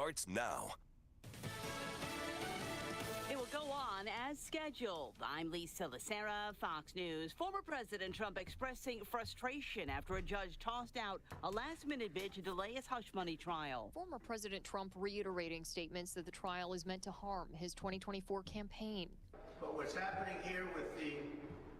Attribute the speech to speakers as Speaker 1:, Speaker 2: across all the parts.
Speaker 1: starts now.
Speaker 2: It will go on as scheduled. I'm Lisa Lacera, Fox News. Former President Trump expressing frustration after a judge tossed out a last-minute bid to delay his hush money trial.
Speaker 3: Former President Trump reiterating statements that the trial is meant to harm his 2024 campaign.
Speaker 4: But what's happening here with the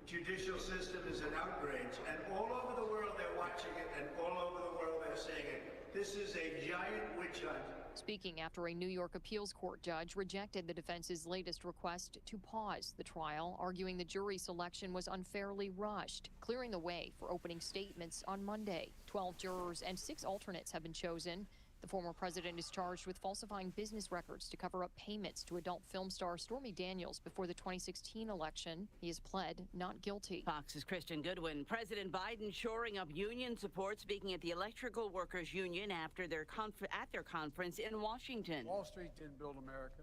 Speaker 4: judicial system is an outrage. And all over the world they're watching it, and all over the world they're saying it. This is a giant witch hunt.
Speaker 3: Speaking after a New York appeals court judge rejected the defense's latest request to pause the trial, arguing the jury selection was unfairly rushed, clearing the way for opening statements on Monday. 12 jurors and 6 alternates have been chosen. The former president is charged with falsifying business records to cover up payments to adult film star Stormy Daniels before the 2016 election. He has pled not guilty.
Speaker 2: Fox's Christian Goodwin. President Biden shoring up union support, speaking at the Electrical Workers Union after their conference in Washington.
Speaker 5: Wall Street didn't build America.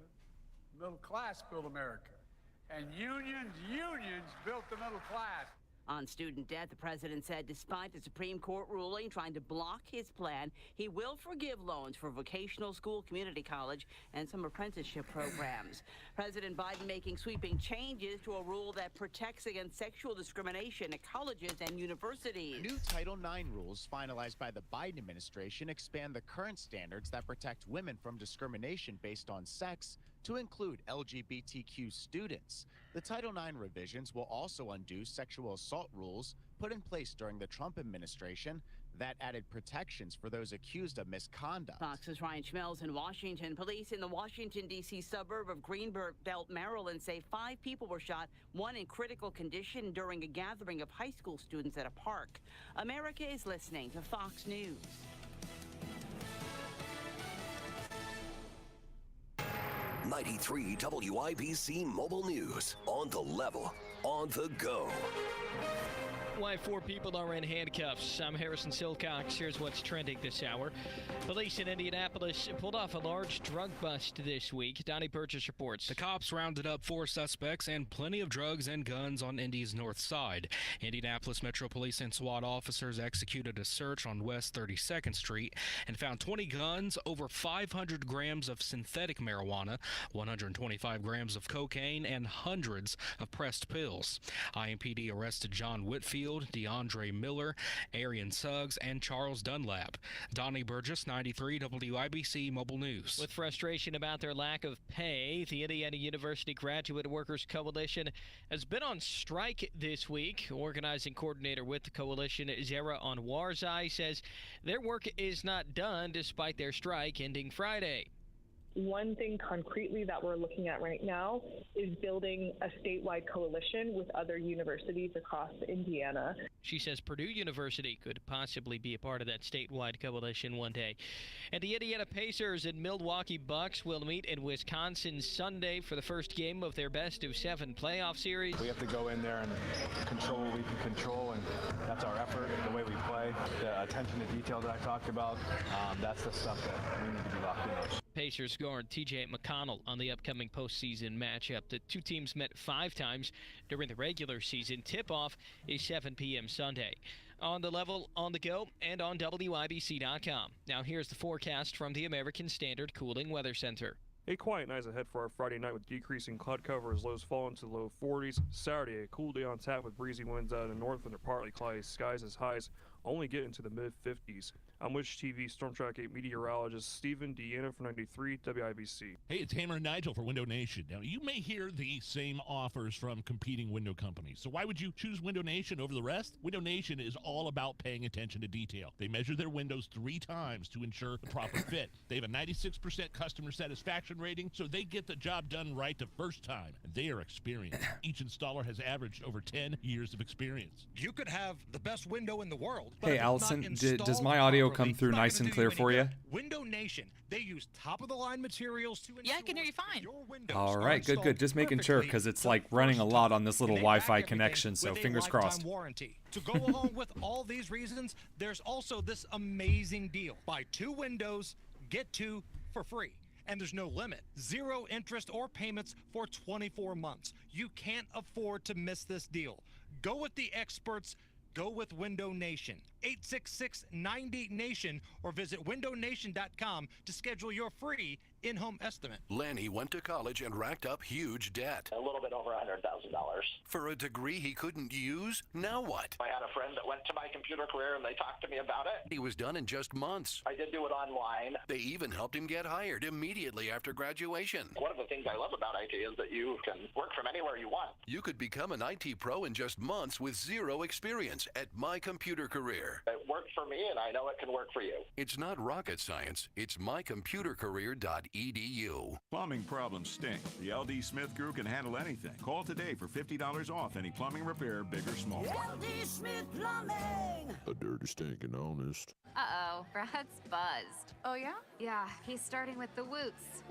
Speaker 5: Middle class built America. And unions built the middle class.
Speaker 2: On student debt, the president said despite the Supreme Court ruling trying to block his plan, he will forgive loans for vocational school, community college, and some apprenticeship programs. President Biden making sweeping changes to a rule that protects against sexual discrimination at colleges and universities.
Speaker 6: New Title IX rules finalized by the Biden administration expand the current standards that protect women from discrimination based on sex to include LGBTQ students. The Title IX revisions will also undo sexual assault rules put in place during the Trump administration that added protections for those accused of misconduct.
Speaker 2: Fox's Ryan Schmelz in Washington. Police in the Washington, D.C. suburb of Greenbelt, Maryland say 5 people were shot, 1 in critical condition during a gathering of high school students at a park. America is listening to Fox News.
Speaker 1: 93 WIBC Mobile News. On the level, on the go.
Speaker 7: Why 4 people are in handcuffs. I'm Harrison Silcox. Here's what's trending this hour. Police in Indianapolis pulled off a large drug bust this week. Donnie Burgess reports.
Speaker 8: The cops rounded up 4 suspects and plenty of drugs and guns on Indy's north side. Indianapolis Metro Police and SWAT officers executed a search on West 32nd Street and found 20 guns, over 500 grams of synthetic marijuana, 125 grams of cocaine, and hundreds of pressed pills. IMPD arrested John Whitfield, DeAndre Miller, Arian Suggs, and Charles Dunlap. Donnie Burgess, 93 WIBC Mobile News.
Speaker 7: With frustration about their lack of pay, the Indiana University Graduate Workers Coalition has been on strike this week. Organizing coordinator with the coalition, Zara Anwarzai, says their work is not done despite their strike ending Friday.
Speaker 9: One thing concretely that we're looking at right now is building a statewide coalition with other universities across Indiana.
Speaker 7: She says Purdue University could possibly be a part of that statewide coalition one day. And the Indiana Pacers and Milwaukee Bucks will meet in Wisconsin Sunday for the first game of their best-of-7 playoff series.
Speaker 10: We have to go in there and control what we can control, and that's our effort, the way we play, the attention to detail that I talked about. That's the stuff that we need to be locked in on.
Speaker 7: Pacers guard T.J. McConnell on the upcoming postseason matchup. The 2 teams met 5 times during the regular season. Tip-off is 7 p.m. Sunday. On the level, on the go, and on WIBC.com. Now here's the forecast from the American Standard Cooling Weather Center.
Speaker 11: A quiet night ahead for our Friday night with decreasing cloud cover as lows fall into the low 40s. Saturday, a cool day on tap with breezy winds out of the north and partly cloudy skies as highs only get into the mid-50s. I'm Wish TV Storm Track 8 meteorologist Stephen Deanna for 93 WIBC.
Speaker 12: Hey, it's Hammer and Nigel for Window Nation. Now, you may hear the same offers from competing window companies. So why would you choose Window Nation over the rest? Window Nation is all about paying attention to detail. They measure their windows 3 times to ensure the proper fit. They have a 96% customer satisfaction rating, so they get the job done right the first time. And they are experienced. Each installer has averaged over 10 years of experience.
Speaker 13: You could have the best window in the world.
Speaker 14: Hey, Allison, does my audio come through nice and clear for you?
Speaker 13: Window Nation, they use top-of-the-line materials to ensure
Speaker 15: I can hear you fine.
Speaker 14: All right, good. Just making sure, because it's like running a lot on this little Wi-Fi connection, so fingers crossed.
Speaker 13: Warranty. To go along with all these reasons, there's also this amazing deal. Buy 2 windows, get 2 for free. And there's no limit. 0 interest or payments for 24 months. You can't afford to miss this deal. Go with the experts. Go with Window Nation. 866-90-NATION or visit windownation.com to schedule your free in-home estimate.
Speaker 1: Lanny went to college and racked up huge debt.
Speaker 15: A little bit over $100,000.
Speaker 1: For a degree he couldn't use? Now what?
Speaker 15: I had a friend that went to my computer career and they talked to me about it.
Speaker 1: He was done in just months.
Speaker 15: I did do it online.
Speaker 1: They even helped him get hired immediately after graduation.
Speaker 15: One of the things I love about IT is that you can work from anywhere you want.
Speaker 1: You could become an IT pro in just months with zero experience at My Computer Career.
Speaker 15: It worked for me, and I know it can work for you.
Speaker 1: It's not rocket science. It's mycomputercareer.edu.
Speaker 16: Plumbing problems stink. The LD Smith Crew can handle anything. Call today for $50 off any plumbing repair, big or small.
Speaker 17: LD Smith Plumbing.
Speaker 18: A dirty, stinking honest.
Speaker 19: Uh-oh, Brad's buzzed.
Speaker 17: Oh, yeah?
Speaker 19: Yeah, he's starting with the woots.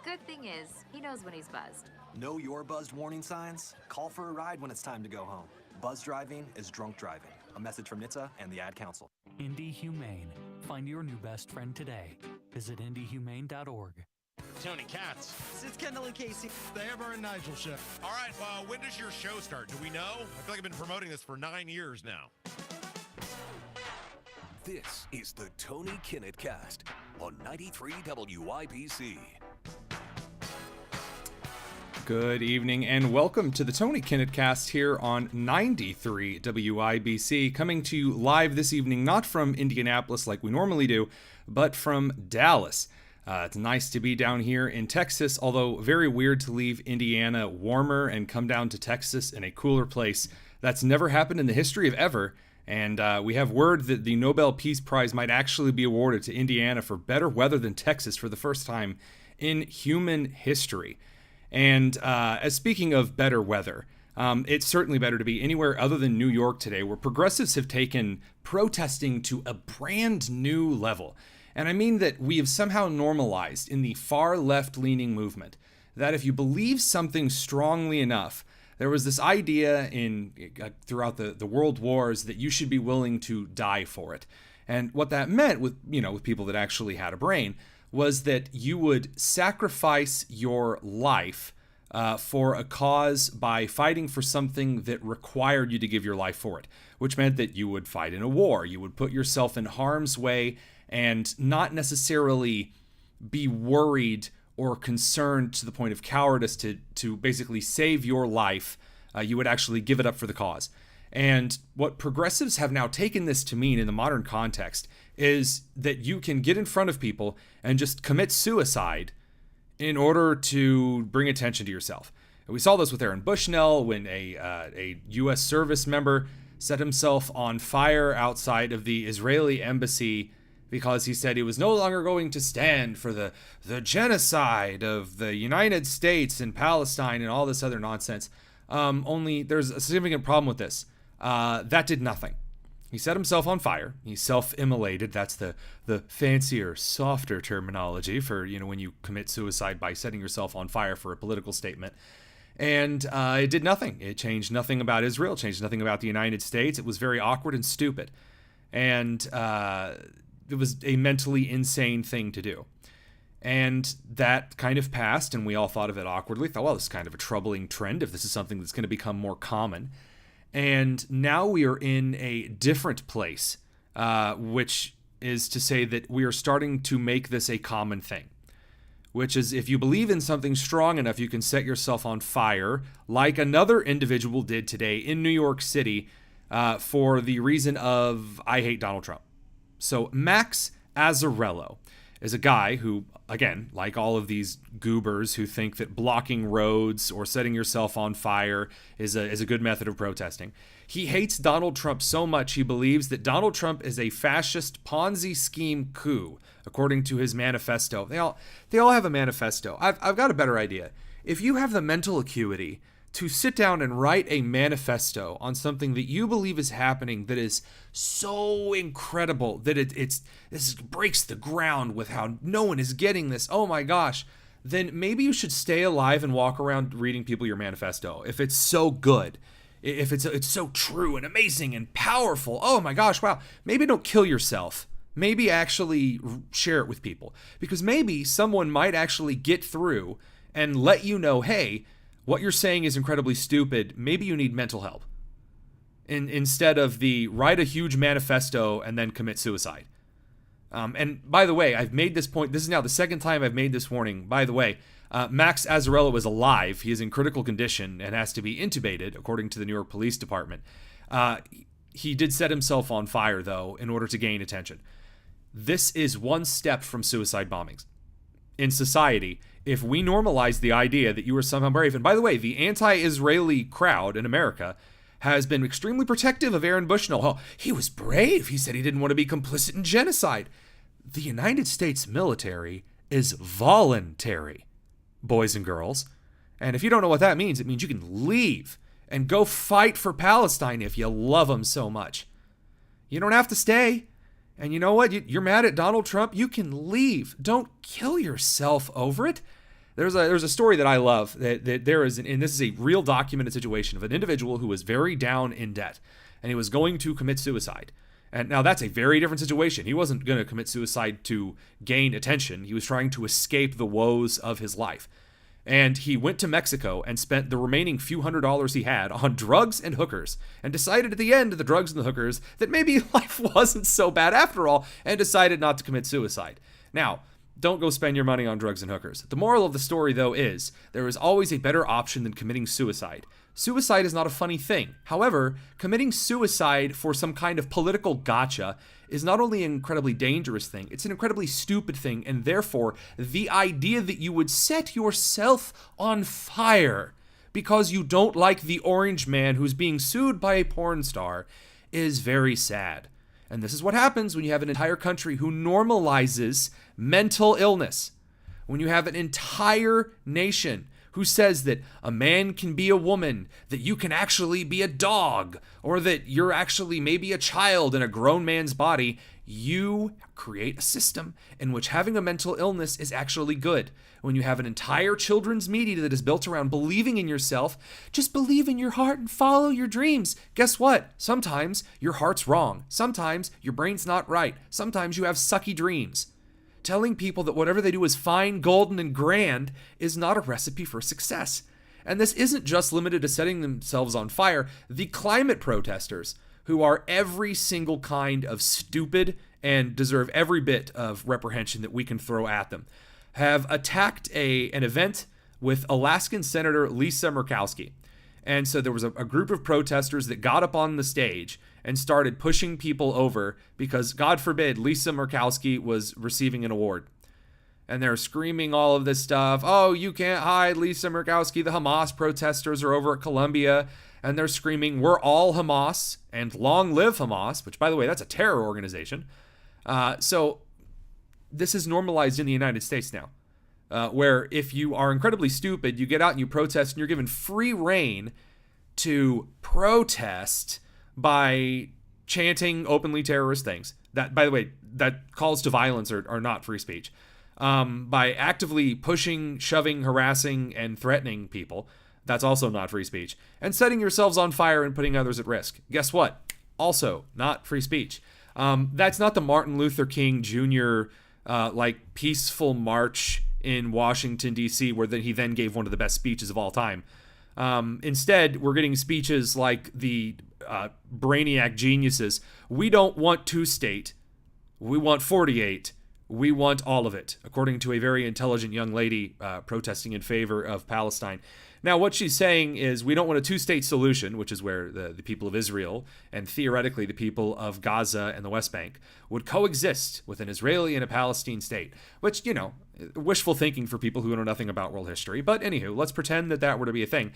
Speaker 19: Good thing is, he knows when he's buzzed.
Speaker 20: Know your buzzed warning signs? Call for a ride when it's time to go home. Buzz driving is drunk driving. A message from NHTSA and the Ad Council.
Speaker 21: Indy Humane. Find your new best friend today. Visit indyhumane.org.
Speaker 22: Tony Katz.
Speaker 23: It's Kendall and Casey, the Amber and Nigel show.
Speaker 22: All right, well, when does your show start? Do we know? I feel like I've been promoting this for 9 years now.
Speaker 1: This is the Tony Kinnett Cast on 93 WIBC.
Speaker 14: Good evening and welcome to the Tony Kinnett Cast here on 93 WIBC, coming to you live this evening, not from Indianapolis like we normally do, but from Dallas. It's nice to be down here in Texas, although very weird to leave Indiana warmer and come down to Texas in a cooler place. That's never happened in the history of ever, and we have word that the Nobel Peace Prize might actually be awarded to Indiana for better weather than Texas for the first time in human history. And as speaking of better weather, it's certainly better to be anywhere other than New York today, where progressives have taken protesting to a brand new level. And I mean that we have somehow normalized in the far left-leaning movement that if you believe something strongly enough, there was this idea throughout the world wars that you should be willing to die for it. And what that meant with people that actually had a brain was that you would sacrifice your life for a cause by fighting for something that required you to give your life for it, which meant that you would fight in a war. You would put yourself in harm's way and not necessarily be worried or concerned to the point of cowardice to basically save your life. You would actually give it up for the cause. And what progressives have now taken this to mean in the modern context is that you can get in front of people and just commit suicide in order to bring attention to yourself. And we saw this with Aaron Bushnell when a U.S. service member set himself on fire outside of the Israeli embassy because he said he was no longer going to stand for the genocide of the United States and Palestine and all this other nonsense. Only there's a significant problem with this. That did nothing. He set himself on fire. He self-immolated. That's the fancier, softer terminology for, when you commit suicide by setting yourself on fire for a political statement. And it did nothing. It changed nothing about Israel. It changed nothing about the United States. It was very awkward and stupid. And it was a mentally insane thing to do. And that kind of passed, and we all thought of it awkwardly. Thought, well, this is kind of a troubling trend if this is something that's going to become more common. And now we are in a different place, which is to say that we are starting to make this a common thing, which is if you believe in something strong enough, you can set yourself on fire, like another individual did today in New York City for the reason of, I hate Donald Trump. So Max Azzarello is a guy who, again, like all of these goobers who think that blocking roads or setting yourself on fire is a good method of protesting. He hates Donald Trump so much he believes that Donald Trump is a fascist Ponzi scheme coup, according to his manifesto. They all have a manifesto. I've got a better idea. If you have the mental acuity to sit down and write a manifesto on something that you believe is happening that is so incredible that this breaks the ground with how no one is getting this, oh my gosh, then maybe you should stay alive and walk around reading people your manifesto. If it's so good, if it's so true and amazing and powerful, oh my gosh, wow, maybe don't kill yourself. Maybe actually share it with people, because maybe someone might actually get through and let you know, hey, what you're saying is incredibly stupid. Maybe you need mental help. instead of the write a huge manifesto and then commit suicide. And by the way, I've made this point. This is now the second time I've made this warning. By the way, Max Azzarello is alive. He is in critical condition and has to be intubated, according to the New York Police Department. He did set himself on fire, though, in order to gain attention. This is one step from suicide bombings. In society, if we normalize the idea that you are somehow brave, and by the way, the anti-Israeli crowd in America has been extremely protective of Aaron Bushnell. Oh, he was brave. He said he didn't want to be complicit in genocide. The United States military is voluntary, boys and girls. And if you don't know what that means, it means you can leave and go fight for Palestine if you love them so much. You don't have to stay. And you know what? You're mad at Donald Trump? You can leave. Don't kill yourself over it. There's a story that I love that there is, and this is a real documented situation of an individual who was very down in debt, and he was going to commit suicide. And now that's a very different situation. He wasn't going to commit suicide to gain attention. He was trying to escape the woes of his life. And he went to Mexico and spent the remaining few $100s he had on drugs and hookers, and decided at the end of the drugs and the hookers that maybe life wasn't so bad after all, and decided not to commit suicide. Now, don't go spend your money on drugs and hookers. The moral of the story, though, is there is always a better option than committing suicide. Suicide is not a funny thing. However, committing suicide for some kind of political gotcha is not only an incredibly dangerous thing, it's an incredibly stupid thing, and therefore, the idea that you would set yourself on fire because you don't like the orange man who's being sued by a porn star is very sad. And this is what happens when you have an entire country who normalizes mental illness. When you have an entire nation who says that a man can be a woman, that you can actually be a dog, or that you're actually maybe a child in a grown man's body, you create a system in which having a mental illness is actually good. When you have an entire children's media that is built around believing in yourself, just believe in your heart and follow your dreams. Guess what? Sometimes your heart's wrong. Sometimes your brain's not right. Sometimes you have sucky dreams. Telling people that whatever they do is fine, golden, and grand is not a recipe for success. And this isn't just limited to setting themselves on fire. The climate protesters, who are every single kind of stupid and deserve every bit of reprehension that we can throw at them, have attacked an event with Alaskan Senator Lisa Murkowski. And so there was a group of protesters that got up on the stage and started pushing people over because, God forbid, Lisa Murkowski was receiving an award. And they're screaming all of this stuff. Oh, you can't hide Lisa Murkowski. The Hamas protesters are over at Columbia. And they're screaming, we're all Hamas, and long live Hamas, which, by the way, that's a terror organization. So this is normalized in the United States now, where if you are incredibly stupid, you get out and you protest, and you're given free reign to protest by chanting openly terrorist things. That, by the way, that calls to violence are not free speech. By actively pushing, shoving, harassing, and threatening people, that's also not free speech. And setting yourselves on fire and putting others at risk. Guess what? Also not free speech. That's not the Martin Luther King Jr. Peaceful march in Washington, D.C., where he then gave one of the best speeches of all time. Instead, we're getting speeches like the brainiac geniuses. We don't want two-state. We want 48. We want all of it, according to a very intelligent young lady protesting in favor of Palestine. Now, what she's saying is we don't want a two-state solution, which is where the people of Israel and theoretically the people of Gaza and the West Bank would coexist with an Israeli and a Palestine state, which, wishful thinking for people who know nothing about world history. But anywho, let's pretend that were to be a thing.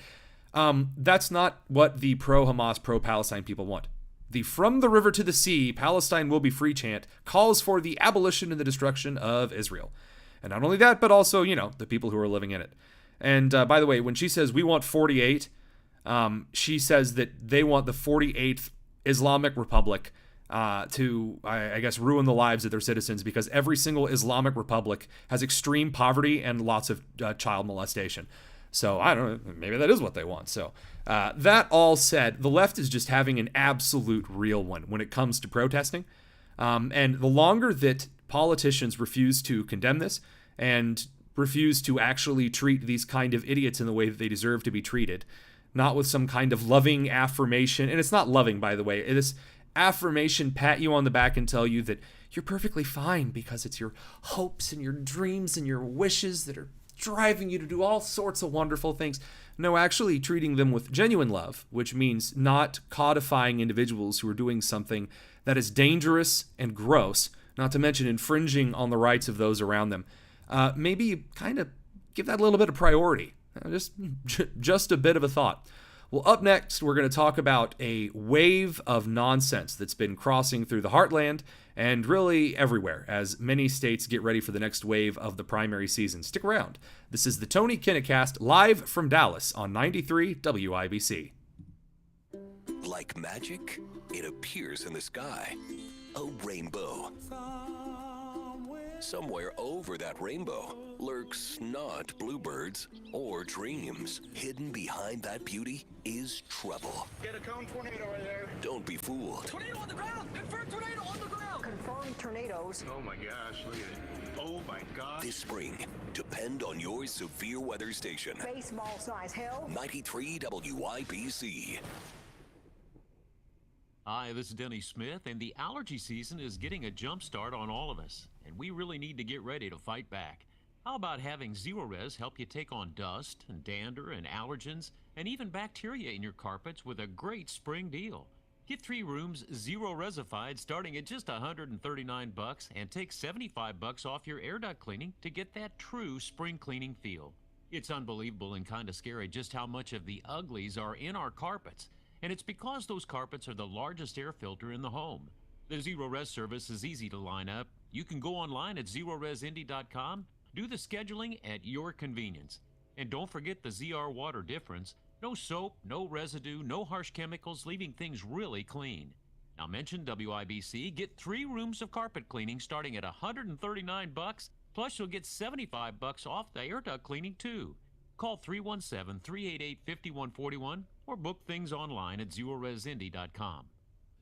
Speaker 14: That's not what the pro-Hamas, pro-Palestine people want. The from the river to the sea, Palestine will be free chant calls for the abolition and the destruction of Israel. And not only that, but also, the people who are living in it. And by the way, when she says we want 48, she says that they want the 48th Islamic Republic to, I guess, ruin the lives of their citizens, because every single Islamic republic has extreme poverty and lots of child molestation. So I don't know, maybe that is what they want. So that all said, the left is just having an absolute real one when it comes to protesting. And the longer that politicians refuse to condemn this and refuse to actually treat these kind of idiots in the way that they deserve to be treated, not with some kind of loving affirmation. And it's not loving, by the way. It is affirmation, pat you on the back and tell you that you're perfectly fine because it's your hopes and your dreams and your wishes that are driving you to do all sorts of wonderful things. No, actually treating them with genuine love, which means not codifying individuals who are doing something that is dangerous and gross, not to mention infringing on the rights of those around them. Maybe you kind of give that a little bit of priority. Just a bit of a thought. Well, up next, we're going to talk about a wave of nonsense that's been crossing through the heartland and really everywhere as many states get ready for the next wave of the primary season. Stick around. This is the Tony Kinnecast live from Dallas on 93 WIBC.
Speaker 1: Like magic, it appears in the sky. A rainbow. Somewhere over that rainbow lurks not bluebirds or dreams. Hidden behind that beauty is trouble.
Speaker 3: Get a cone tornado right there.
Speaker 1: Don't be fooled.
Speaker 3: Tornado on the ground! Confirmed tornado on the ground! Confirmed tornadoes. Oh my gosh, look at it. Oh my God.
Speaker 1: This spring, depend on your severe weather station.
Speaker 3: Baseball size hell.
Speaker 1: 93 WIBC.
Speaker 4: Hi, this is Denny Smith, and the allergy season is getting a jump start on all of us, and we really need to get ready to fight back. How about having Zero Res help you take on dust and dander and allergens and even bacteria in your carpets with a great spring deal? Get 3 rooms Zero Resified starting at just $139 and take $75 off your air duct cleaning to get that true spring cleaning feel. It's unbelievable and kind of scary just how much of the uglies are in our carpets. And it's because those carpets are the largest air filter in the home. The Zero Res service is easy to line up. You can go online at ZeroResIndy.com, do the scheduling at your convenience. And don't forget the ZR water difference. No soap, no residue, no harsh chemicals, leaving things really clean. Now mention WIBC, get 3 rooms of carpet cleaning starting at $139, plus you'll get $75 off the air duct cleaning too. Call 317-388-5141 or book things online at ZeroResIndy.com.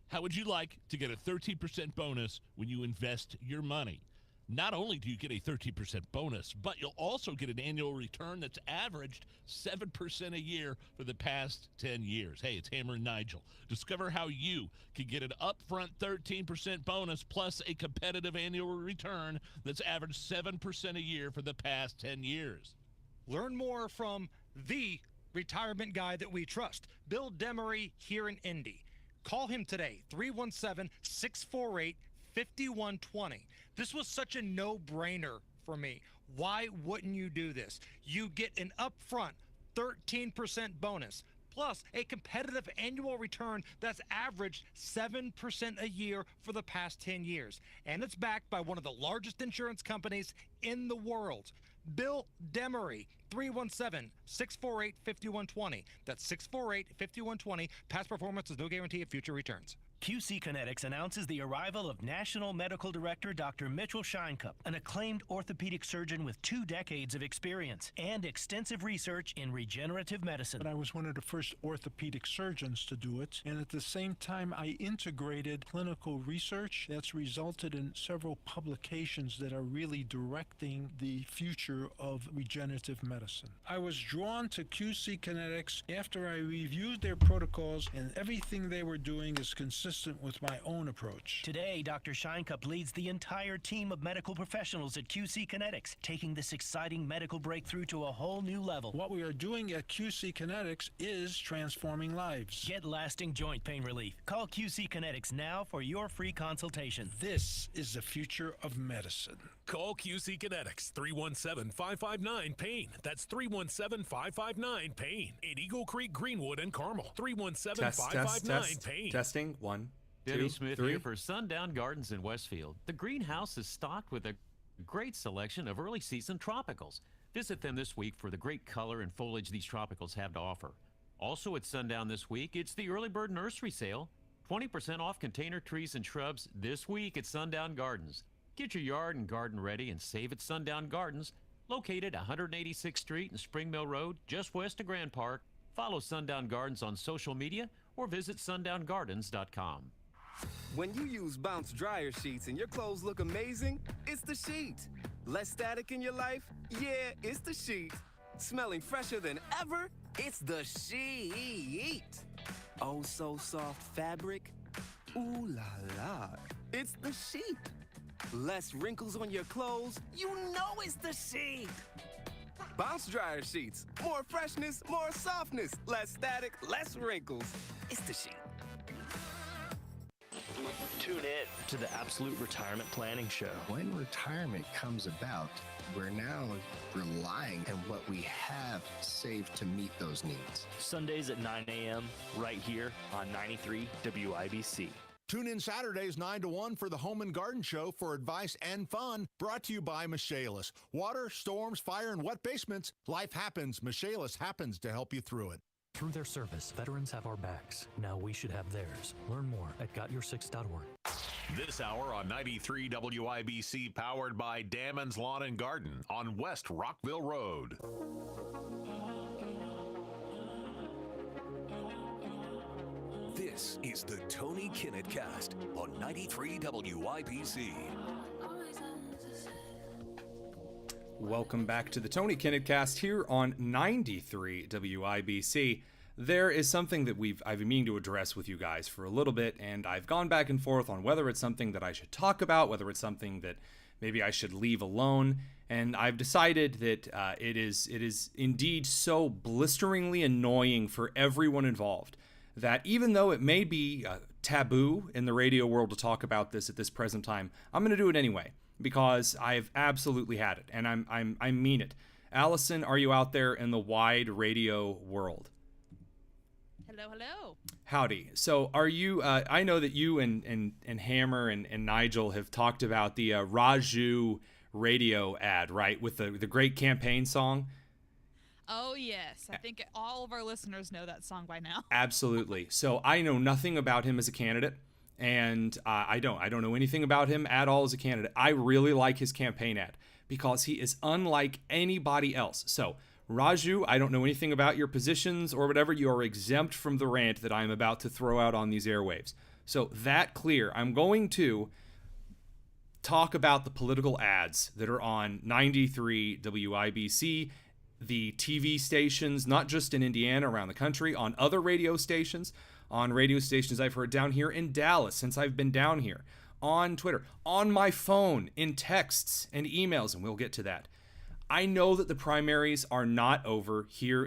Speaker 12: How would you like to get a 13% bonus when you invest your money? Not only do you get a 13% bonus, but you'll also get an annual return that's averaged 7% a year for the past 10 years. Hey, it's Hammer and Nigel. Discover how you can get an upfront 13% bonus plus a competitive annual return that's averaged 7% a year for the past 10 years.
Speaker 13: Learn more from the retirement guy that we trust, Bill Demery here in Indy. Call him today, 317-648-5120. This was such a no-brainer for me. Why wouldn't you do this? You get an upfront 13% bonus, plus a competitive annual return that's averaged 7% a year for the past 10 years. And it's backed by one of the largest insurance companies in the world. Bill Demery, 317-648-5120. That's 648-5120. Past performance is no guarantee of future returns.
Speaker 5: QC Kinetics announces the arrival of National Medical Director Dr. Mitchell Scheinkup, an acclaimed orthopedic surgeon with 2 decades of experience and extensive research in regenerative medicine.
Speaker 24: I was one of the first orthopedic surgeons to do it, and at the same time I integrated clinical research that's resulted in several publications that are really directing the future of regenerative medicine. I was drawn to QC Kinetics after I reviewed their protocols, and everything they were doing is consistent with my own approach.
Speaker 5: Today, Dr. Scheinkup leads the entire team of medical professionals at QC Kinetics, taking this exciting medical breakthrough to a whole new level.
Speaker 24: What we are doing at QC Kinetics is transforming lives.
Speaker 5: Get lasting joint pain relief. Call QC Kinetics now for your free consultation.
Speaker 24: This is the future of medicine.
Speaker 25: Call QC Kinetics, 317-559-PAIN. That's 317-559-PAIN. In Eagle Creek, Greenwood, and Carmel. 317-559-PAIN.
Speaker 14: Testing. 1,
Speaker 4: Denny
Speaker 14: 2,
Speaker 4: Smith
Speaker 14: 3.
Speaker 4: here for Sundown Gardens in Westfield. The greenhouse is stocked with a great selection of early season tropicals. Visit them this week for the great color and foliage these tropicals have to offer. Also at Sundown this week, it's the Early Bird Nursery Sale. 20% off container trees and shrubs this week at Sundown Gardens. Get your yard and garden ready and save at Sundown Gardens, located 186th Street and Spring Mill Road, just west of Grand Park. Follow Sundown Gardens on social media or visit sundown.gardens.com.
Speaker 26: When you use Bounce dryer sheets and your clothes look amazing, it's the sheet. Less static in your life? Yeah, it's the sheet. Smelling fresher than ever? It's the sheet. Oh, so soft fabric. Ooh la la. It's the sheet. Less wrinkles on your clothes. You know it's the sheet. Bounce dryer sheets. More freshness, more softness. Less static, less wrinkles. It's the sheet.
Speaker 2: Tune in to the Absolute Retirement Planning Show.
Speaker 6: When retirement comes about, we're now relying on what we have saved to meet those needs.
Speaker 2: Sundays at 9 a.m. right here on 93 WIBC.
Speaker 7: Tune in Saturdays 9 to 1 for the Home and Garden Show for advice and fun, brought to you by Michaelis. Water, storms, fire, and wet basements. Life happens. Michaelis happens to help you through it.
Speaker 21: Through their service, veterans have our backs. Now we should have theirs. Learn more at gotyoursix.org.
Speaker 8: This hour on 93 WIBC, powered by Damon's Lawn and Garden on West Rockville Road.
Speaker 1: This is the Tony Kinnett Cast on 93 WIBC.
Speaker 14: Welcome back to the Tony Kinnett Cast here on 93 WIBC. There is something that I've been meaning to address with you guys for a little bit, and I've gone back and forth on whether it's something that I should talk about, whether it's something that maybe I should leave alone, and I've decided that it is indeed so blisteringly annoying for everyone involved that even though it may be taboo in the radio world to talk about this at this present time, I'm going to do it anyway because I've absolutely had it, and I mean it. Allison, are you out there in the wide radio world?
Speaker 9: Hello.
Speaker 14: Howdy. So are you, I know that you and Hammer and Nigel have talked about the Raju radio ad, right? With the great campaign song.
Speaker 9: Oh, yes. I think all of our listeners know that song by now.
Speaker 14: Absolutely. So I know nothing about him as a candidate, and I don't know anything about him at all as a candidate. I really like his campaign ad because he is unlike anybody else. So Raju, I don't know anything about your positions or whatever. You are exempt from the rant that I'm about to throw out on these airwaves. So that clear, I'm going to talk about the political ads that are on 93 WIBC, the TV stations, not just in Indiana, around the country, on other radio stations, on radio stations I've heard down here in Dallas since I've been down here, on Twitter, on my phone, in texts and emails, and we'll get to that. I know that the primaries are not over here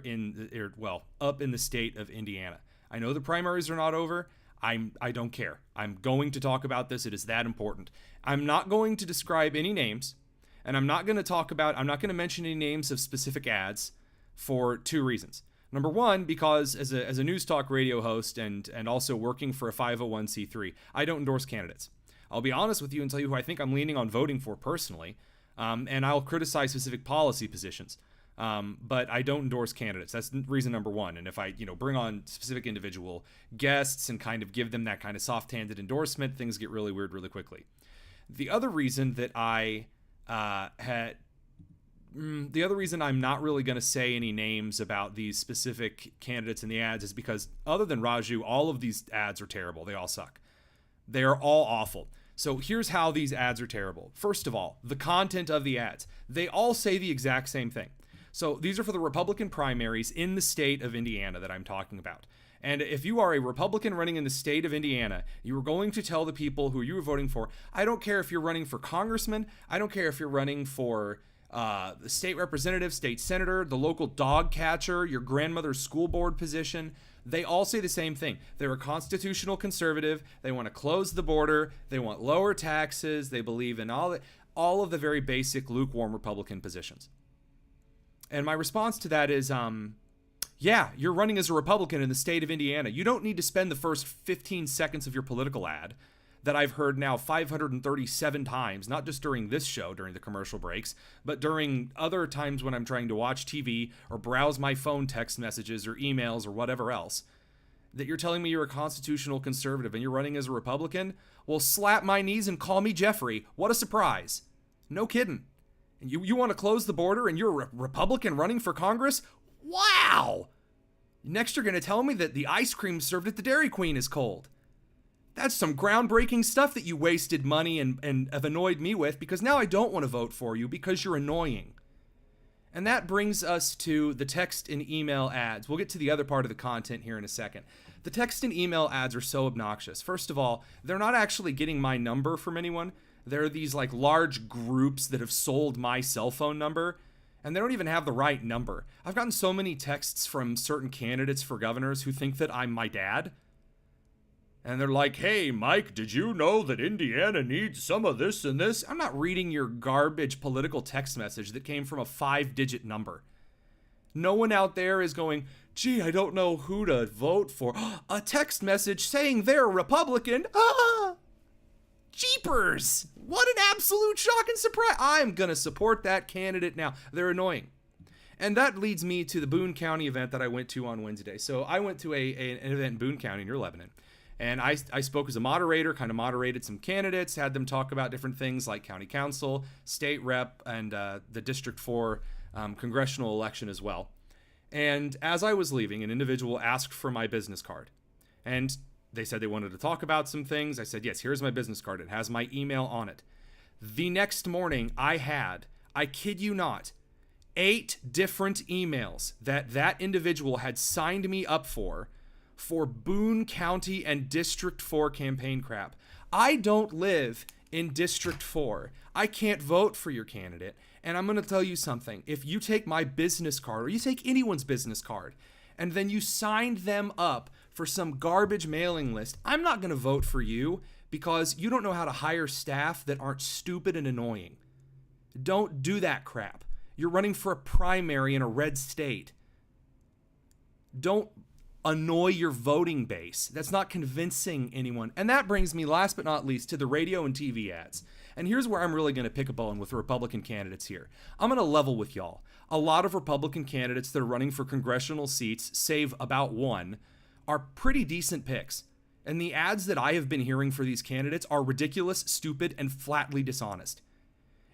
Speaker 14: up in the state of Indiana. I know the primaries are not over. I don't care. I'm going to talk about this. It is that important. I'm not going to describe any names, and I'm not going to mention any names of specific ads for two reasons. Number one, because as a news talk radio host and also working for a 501c3, I don't endorse candidates. I'll be honest with you and tell you who I think I'm leaning on voting for personally. And I'll criticize specific policy positions, but I don't endorse candidates. That's reason number one. And if I, bring on specific individual guests and kind of give them that kind of soft-handed endorsement, things get really weird really quickly. The other reason that the other reason I'm not really going to say any names about these specific candidates in the ads is because other than Raju, all of these ads are terrible. They all suck. They are all awful. So here's how these ads are terrible. First of all, the content of the ads. They all say the exact same thing. So these are for the Republican primaries in the state of Indiana that I'm talking about. And if you are a Republican running in the state of Indiana, you are going to tell the people who you are voting for, I don't care if you're running for congressman, I don't care if you're running for the state representative, state senator, the local dog catcher, your grandmother's school board position. They all say the same thing. They're a constitutional conservative. They want to close the border. They want lower taxes. They believe in all of the very basic lukewarm Republican positions. And my response to that is, yeah, you're running as a Republican in the state of Indiana. You don't need to spend the first 15 seconds of your political ad that I've heard now 537 times, not just during this show, during the commercial breaks, but during other times when I'm trying to watch TV or browse my phone text messages or emails or whatever else, that you're telling me you're a constitutional conservative and you're running as a Republican? Well, slap my knees and call me Jeffrey. What a surprise. No kidding. And you want to close the border and you're a Republican running for Congress? Wow! Next you're going to tell me that the ice cream served at the Dairy Queen is cold. That's some groundbreaking stuff that you wasted money and have annoyed me with, because now I don't want to vote for you because you're annoying. And that brings us to the text and email ads. We'll get to the other part of the content here in a second. The text and email ads are so obnoxious. First of all, they're not actually getting my number from anyone. They're these like large groups that have sold my cell phone number, and they don't even have the right number. I've gotten so many texts from certain candidates for governors who think that I'm my dad. And they're like, hey, Mike, did you know that Indiana needs some of this and this? I'm not reading your garbage political text message that came from a 5-digit number. No one out there is going, gee, I don't know who to vote for. A text message saying they're Republican. Jeepers! What an absolute shock and surprise. I'm going to support that candidate now. They're annoying. And that leads me to the Boone County event that I went to on Wednesday. So I went to an event in Boone County near Lebanon. And I spoke as a moderator, kind of moderated some candidates, had them talk about different things like county council, state rep, and the District 4 congressional election as well. And as I was leaving, an individual asked for my business card. And they said they wanted to talk about some things. I said, yes, here's my business card. It has my email on it. The next morning, I kid you not, 8 different emails that individual had signed me up for Boone County and District 4 campaign crap. I don't live in District 4. I can't vote for your candidate. And I'm going to tell you something. If you take my business card, or you take anyone's business card, and then you signed them up for some garbage mailing list, I'm not going to vote for you because you don't know how to hire staff that aren't stupid and annoying. Don't do that crap. You're running for a primary in a red state. Don't annoy your voting base. That's not convincing anyone. And that brings me, last but not least, to the radio and TV ads. And here's where I'm really going to pick a bone with the Republican candidates here. I'm going to level with y'all. A lot of Republican candidates that are running for congressional seats, save about one, are pretty decent picks. And the ads that I have been hearing for these candidates are ridiculous, stupid, and flatly dishonest.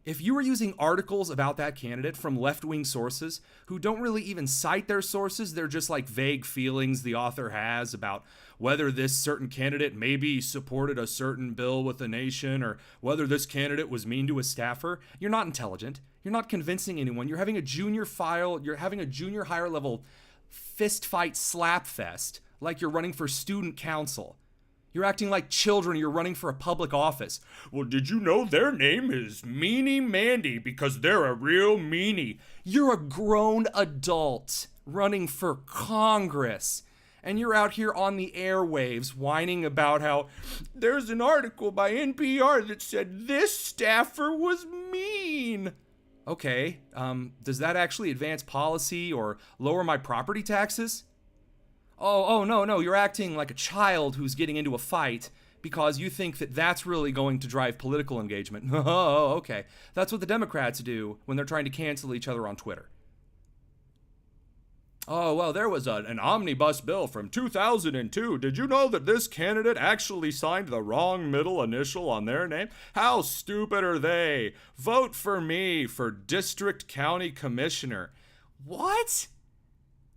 Speaker 14: If you are using articles about that candidate from left-wing sources who don't really even cite their sources, they're just like vague feelings the author has about whether this certain candidate maybe supported a certain bill with the nation or whether this candidate was mean to a staffer, you're not intelligent. You're not convincing anyone. You're having a junior higher level fist fight slap fest like you're running for student council. You're acting like children. You're running for a public office. Well, did you know their name is Meanie Mandy because they're a real meanie? You're a grown adult running for Congress. And you're out here on the airwaves whining about how there's an article by NPR that said this staffer was mean. Okay, does that actually advance policy or lower my property taxes? Oh, no, you're acting like a child who's getting into a fight because you think that that's really going to drive political engagement. Oh, okay. That's what the Democrats do when they're trying to cancel each other on Twitter. Oh, well, there was an omnibus bill from 2002. Did you know that this candidate actually signed the wrong middle initial on their name? How stupid are they? Vote for me for district county commissioner. What?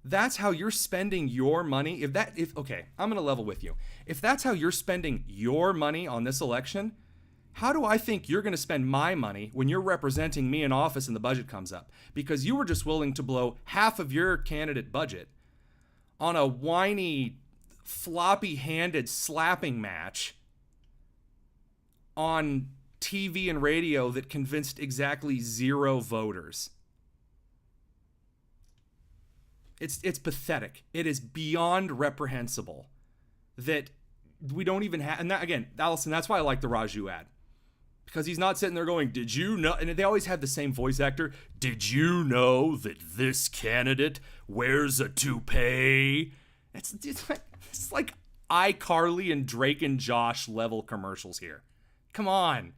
Speaker 14: That's how you're spending your money? Okay, I'm going to level with you. If that's how you're spending your money on this election, how do I think you're going to spend my money when you're representing me in office and the budget comes up? Because you were just willing to blow half of your candidate budget on a whiny, floppy-handed slapping match on TV and radio that convinced exactly 0 voters. It's pathetic. It is beyond reprehensible that we don't even have, and that, again, Allison, that's why I like the Raju ad. Because he's not sitting there going, did you know, and they always have the same voice actor, did you know that this candidate wears a toupee? It's like iCarly and Drake and Josh level commercials here. Come on.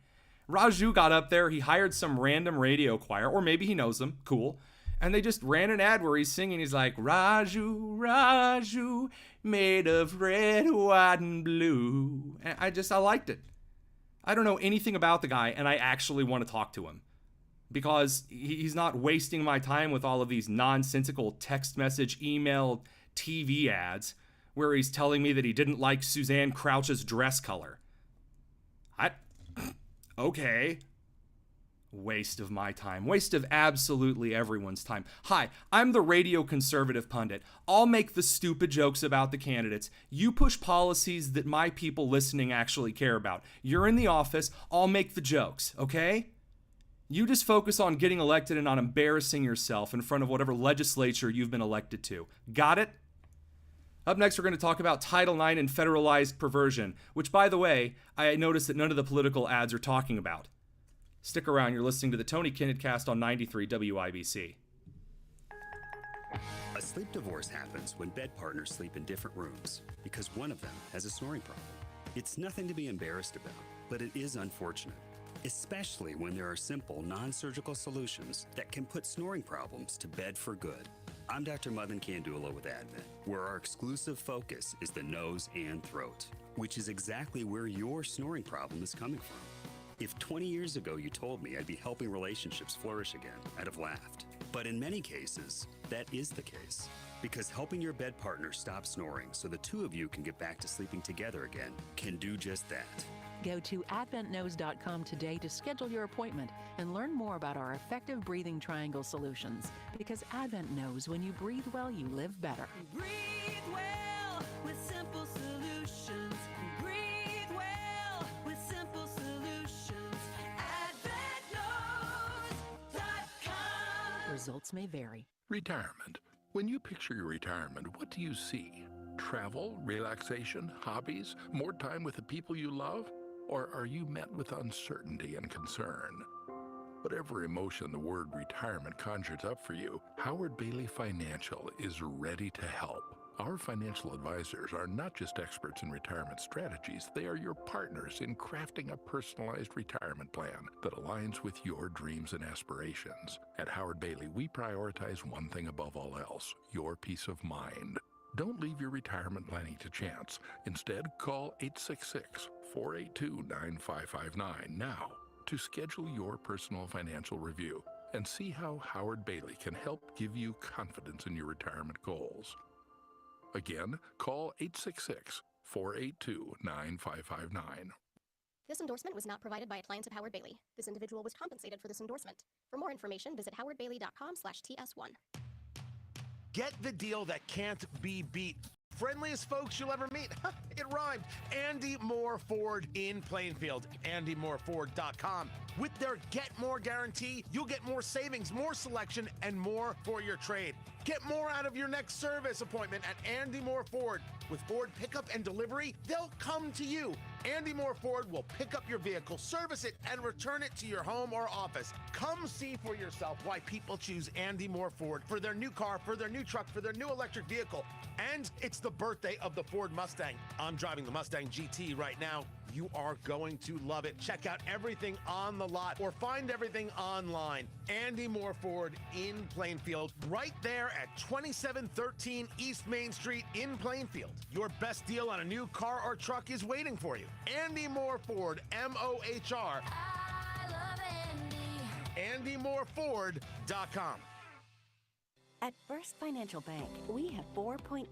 Speaker 14: Raju got up there, he hired some random radio choir, or maybe he knows them, cool. And they just ran an ad where he's singing. He's like, Raju, Raju, made of red, white, and blue. And I liked it. I don't know anything about the guy, and I actually want to talk to him. Because he's not wasting my time with all of these nonsensical text message, email, TV ads, where he's telling me that he didn't like Suzanne Crouch's dress color. Okay. Waste of my time. Waste of absolutely everyone's time. Hi, I'm the radio conservative pundit. I'll make the stupid jokes about the candidates. You push policies that my people listening actually care about. You're in the office. I'll make the jokes, okay? You just focus on getting elected and on embarrassing yourself in front of whatever legislature you've been elected to. Got it? Up next, we're going to talk about Title IX and federalized perversion, which, by the way, I noticed that none of the political ads are talking about. Stick around. You're listening to the Tony Kinnett Cast on 93 WIBC.
Speaker 10: A sleep divorce happens when bed partners sleep in different rooms because one of them has a snoring problem. It's nothing to be embarrassed about, but it is unfortunate, especially when there are simple, non-surgical solutions that can put snoring problems to bed for good. I'm Dr. Madan Kandula with Advent, where our exclusive focus is the nose and throat, which is exactly where your snoring problem is coming from. If 20 years ago you told me I'd be helping relationships flourish again, I'd have laughed. But in many cases, that is the case. Because helping your bed partner stop snoring so the two of you can get back to sleeping together again can do just that.
Speaker 11: Go to adventknows.com today to schedule your appointment and learn more about our effective breathing triangle solutions. Because Advent knows when you breathe well, you live better.
Speaker 15: Breathe well with simple solutions. Breathe well with simple solutions. AdventKnows.com.
Speaker 11: Results may vary.
Speaker 16: Retirement. When you picture your retirement, what do you see? Travel, relaxation, hobbies, more time with the people you love? Or are you met with uncertainty and concern? Whatever emotion the word retirement conjures up for you, Howard Bailey Financial is ready to help. Our financial advisors are not just experts in retirement strategies, they are your partners in crafting a personalized retirement plan that aligns with your dreams and aspirations. At Howard Bailey, we prioritize one thing above all else, your peace of mind. Don't leave your retirement planning to chance. Instead, call 866-482-9559 now to schedule your personal financial review and see how Howard Bailey can help give you confidence in your retirement goals. Again, call 866-482-9559.
Speaker 17: This endorsement was not provided by clients of Howard Bailey. This individual was compensated for this endorsement. For more information, visit howardbailey.com/TS1.
Speaker 18: Get the deal that can't be beat. Friendliest folks you'll ever meet. It rhymed. Andy Moore Ford in Plainfield. AndyMooreFord.com. With their Get More guarantee, you'll get more savings, more selection, and more for your trade. Get more out of your next service appointment at Andy Moore Ford. With Ford pickup and delivery, they'll come to you. Andy Moore Ford will pick up your vehicle, service it, and return it to your home or office. Come see for yourself why people choose Andy Moore Ford for their new car, for their new truck, for their new electric vehicle. And it's the birthday of the Ford Mustang. I'm driving the Mustang GT right now. You are going to love it. Check out everything on the lot or find everything online. Andy Moore Ford in Plainfield, right there at 2713 East Main Street in Plainfield. Your best deal on a new car or truck is waiting for you. Andy Moore Ford, M-O-H-R.
Speaker 15: I love Andy.
Speaker 18: AndyMooreFord.com.
Speaker 27: At First Financial Bank, we have 4.5%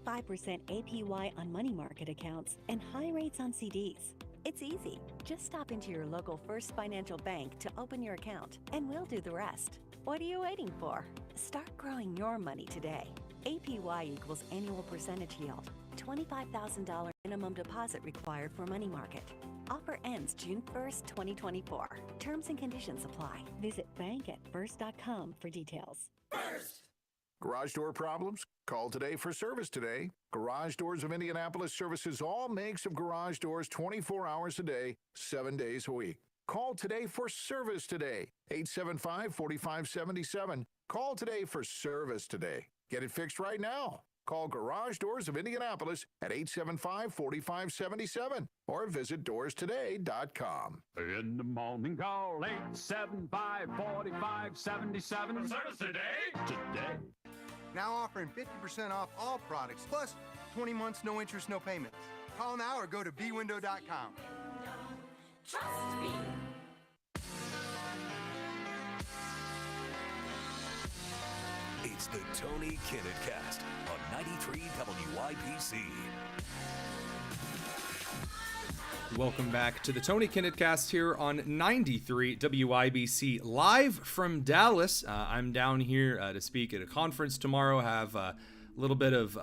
Speaker 27: APY on money market accounts and high rates on CDs. It's easy. Just stop into your local First Financial Bank to open your account, and we'll do the rest. What are you waiting for? Start growing your money today. APY equals annual percentage yield. $25,000 minimum deposit required for money market. Offer ends June 1st, 2024. Terms and conditions apply. Visit bank@first.com for details.
Speaker 28: First! Garage door problems? Call today for service today. Garage Doors of Indianapolis services all makes of garage doors 24 hours a day, 7 days a week. Call today for service today. 875-4577. Call today for service today. Get it fixed right now. Call Garage Doors of Indianapolis at 875-4577 or visit doorstoday.com.
Speaker 29: In the morning, call 875-4577. For service today. Today.
Speaker 23: Now offering 50% off all products, plus 20 months, no interest, no payments. Call now or go to bwindow.com.
Speaker 15: Trust me.
Speaker 1: It's the Tony Kinnett Cast on 93 WIBC.
Speaker 14: Welcome back to the Tony Kinnett Cast here on 93 WIBC, live from Dallas. I'm down here to speak at a conference tomorrow, have a little bit of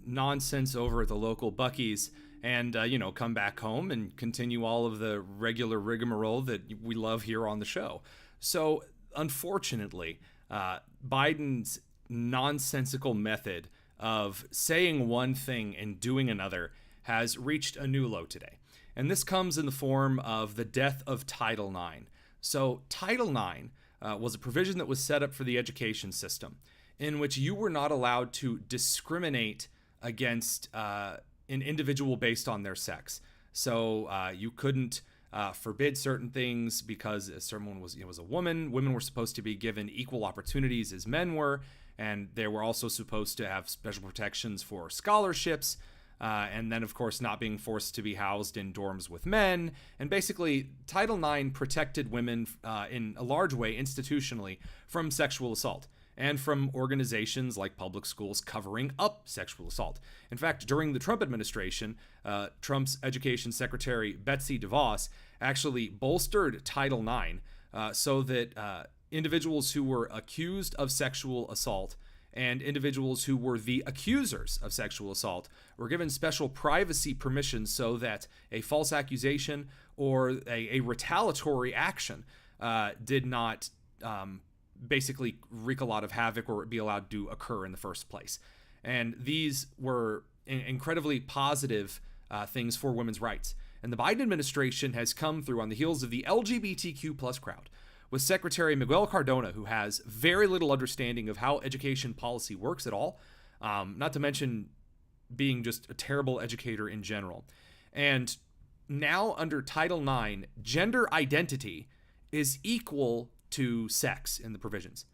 Speaker 14: nonsense over at the local Buc-ee's, and, come back home and continue all of the regular rigmarole that we love here on the show. So, unfortunately, Biden's nonsensical method of saying one thing and doing another has reached a new low today. And this comes in the form of the death of Title IX. So Title IX was a provision that was set up for the education system in which you were not allowed to discriminate against an individual based on their sex. So you couldn't forbid certain things because someone was a woman. Women were supposed to be given equal opportunities as men were, and they were also supposed to have special protections for scholarships. And then, of course, not being forced to be housed in dorms with men. And basically, Title IX protected women in a large way institutionally from sexual assault and from organizations like public schools covering up sexual assault. In fact, during the Trump administration, Trump's education secretary, Betsy DeVos, actually bolstered Title IX so that individuals who were accused of sexual assault and individuals who were the accusers of sexual assault were given special privacy permissions so that a false accusation or a retaliatory action did not basically wreak a lot of havoc or be allowed to occur in the first place. And these were incredibly positive things for women's rights. And the Biden administration has come through on the heels of the LGBTQ plus crowd with Secretary Miguel Cardona, who has very little understanding of how education policy works at all, not to mention being just a terrible educator in general. And now under Title IX, gender identity is equal to sex in the provisions.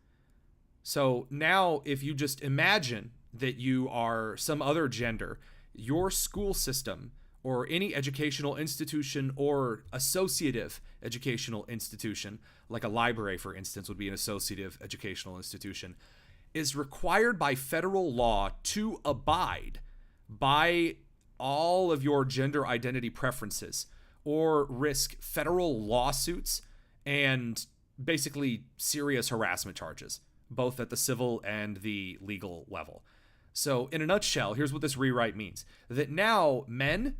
Speaker 14: So now if you just imagine that you are some other gender, your school system or any educational institution or associative educational institution, like a library, for instance, would be an associative educational institution, is required by federal law to abide by all of your gender identity preferences or risk federal lawsuits and basically serious harassment charges, both at the civil and the legal level. So in a nutshell, here's what this rewrite means. That now men,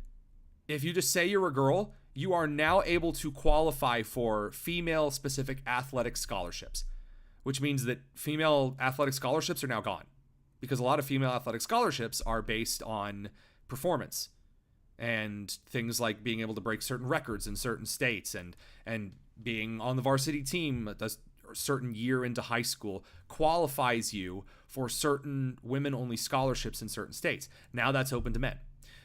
Speaker 14: if you just say you're a girl, you are now able to qualify for female-specific athletic scholarships, which means that female athletic scholarships are now gone because a lot of female athletic scholarships are based on performance and things like being able to break certain records in certain states and being on the varsity team a certain year into high school qualifies you for certain women-only scholarships in certain states. Now that's open to men.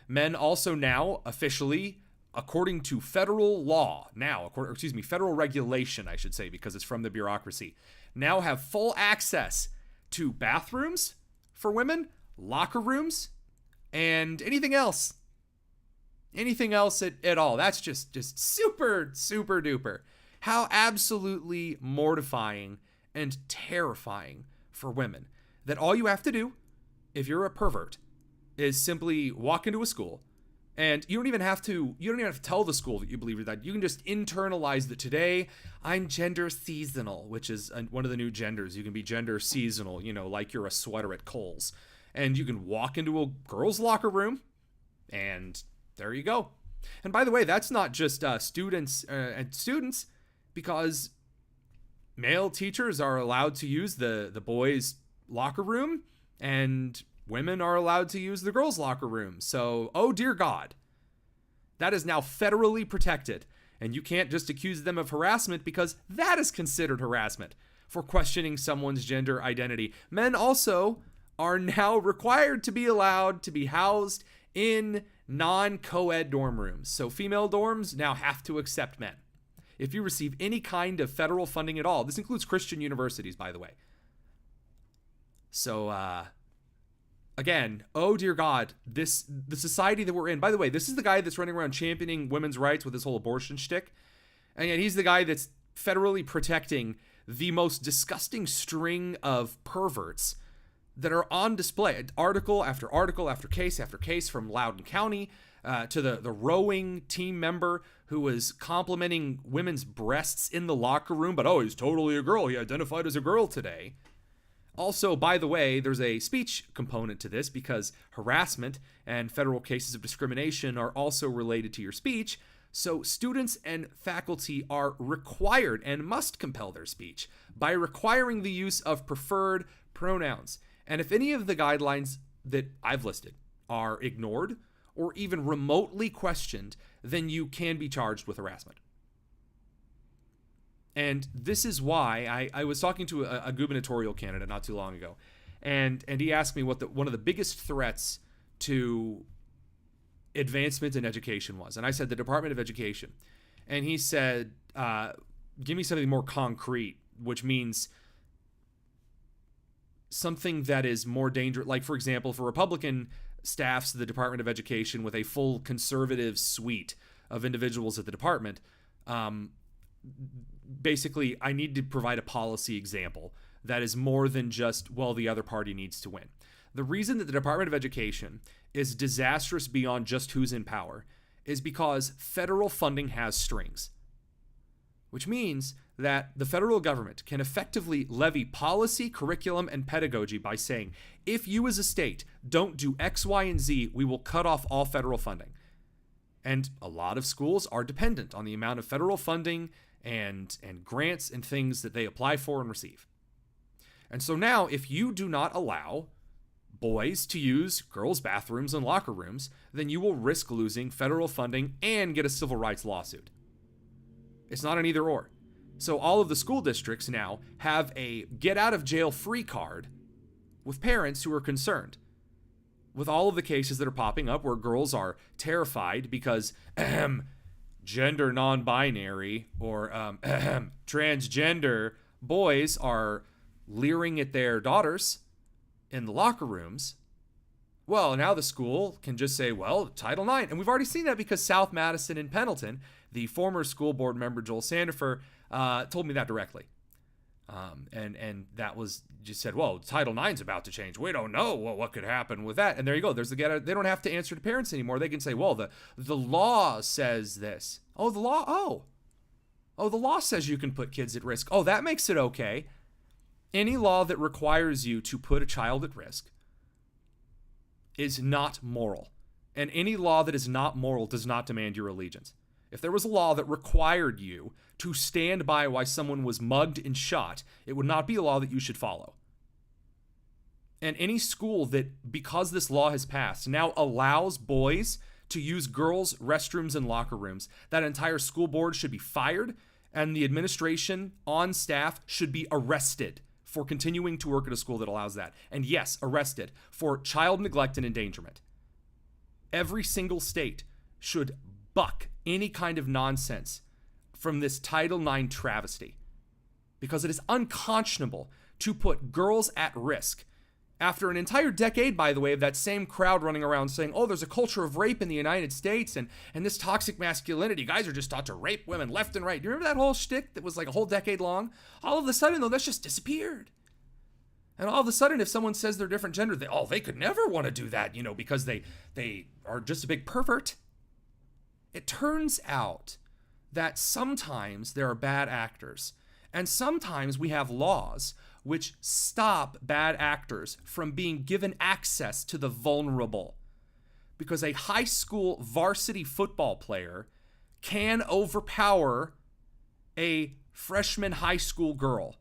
Speaker 14: Men also now officially, according to federal law, federal regulation, I should say, because it's from the bureaucracy, now have full access to bathrooms for women, locker rooms, and anything else. Anything else at all. That's just super, super duper. How absolutely mortifying and terrifying for women that all you have to do, if you're a pervert, is simply walk into a school, and you don't even have to tell the school that you believe that. You can just internalize that today I'm gender seasonal, which is one of the new genders. You can be gender seasonal, like you're a sweater at Kohl's, and you can walk into a girl's locker room, and there you go. And by the way, that's not just students, because male teachers are allowed to use the boys' locker room, and women are allowed to use the girls' locker room. So, oh dear God, that is now federally protected. And you can't just accuse them of harassment because that is considered harassment for questioning someone's gender identity. Men also are now required to be allowed to be housed in non-co-ed dorm rooms. So female dorms now have to accept men if you receive any kind of federal funding at all. This includes Christian universities, by the way. So, again, oh dear God, the society that we're in. By the way, this is the guy that's running around championing women's rights with his whole abortion shtick. And yet he's the guy that's federally protecting the most disgusting string of perverts that are on display. Article after article after case from Loudoun County, to the rowing team member who was complimenting women's breasts in the locker room, but he's totally a girl. He identified as a girl today. Also, by the way, there's a speech component to this because harassment and federal cases of discrimination are also related to your speech. So students and faculty are required and must compel their speech by requiring the use of preferred pronouns. And if any of the guidelines that I've listed are ignored or even remotely questioned, then you can be charged with harassment. And this is why I was talking to a gubernatorial candidate not too long ago, and he asked me what one of the biggest threats to advancement in education was. And I said the Department of Education. And he said, give me something more concrete, which means something that is more dangerous. Like, for example, for Republican staffs of the Department of Education with a full conservative suite of individuals at the department, basically, I need to provide a policy example that is more than just, well, the other party needs to win. The reason that the Department of Education is disastrous beyond just who's in power is because federal funding has strings, which means that the federal government can effectively levy policy, curriculum, and pedagogy by saying, if you as a state don't do X, Y, and Z, we will cut off all federal funding. And a lot of schools are dependent on the amount of federal funding and grants and things that they apply for and receive. And so now, if you do not allow boys to use girls' bathrooms and locker rooms, then you will risk losing federal funding and get a civil rights lawsuit. It's not an either or. So all of the school districts now have a get out of jail free card with parents who are concerned with all of the cases that are popping up where girls are terrified because gender non-binary or transgender boys are leering at their daughters in the locker rooms. Well, now the school can just say, well, Title IX. And we've already seen that because South Madison and Pendleton, the former school board member Joel Sandifer, told me that directly. And that was just said, well, Title IX's about to change. We don't know what could happen with that. And there you go. There's the get out. They don't have to answer to parents anymore. They can say, well, the law says this. Oh, the law. Oh, the law says you can put kids at risk. Oh, that makes it okay. Any law that requires you to put a child at risk is not moral. And any law that is not moral does not demand your allegiance. If there was a law that required you to stand by while someone was mugged and shot, it would not be a law that you should follow. And any school that, because this law has passed, now allows boys to use girls' restrooms and locker rooms, that entire school board should be fired, and the administration on staff should be arrested for continuing to work at a school that allows that. And yes, arrested for child neglect and endangerment. Every single state should buck any kind of nonsense from this Title IX travesty, because it is unconscionable to put girls at risk. After an entire decade, by the way, of that same crowd running around saying, oh, there's a culture of rape in the United States and this toxic masculinity. Guys are just taught to rape women left and right. Do you remember that whole shtick that was like a whole decade long? All of a sudden, though, that's just disappeared. And all of a sudden, if someone says they're different gender, they could never want to do that, because they are just a big pervert. It turns out that sometimes there are bad actors, and sometimes we have laws which stop bad actors from being given access to the vulnerable. Because a high school varsity football player can overpower a freshman high school girl.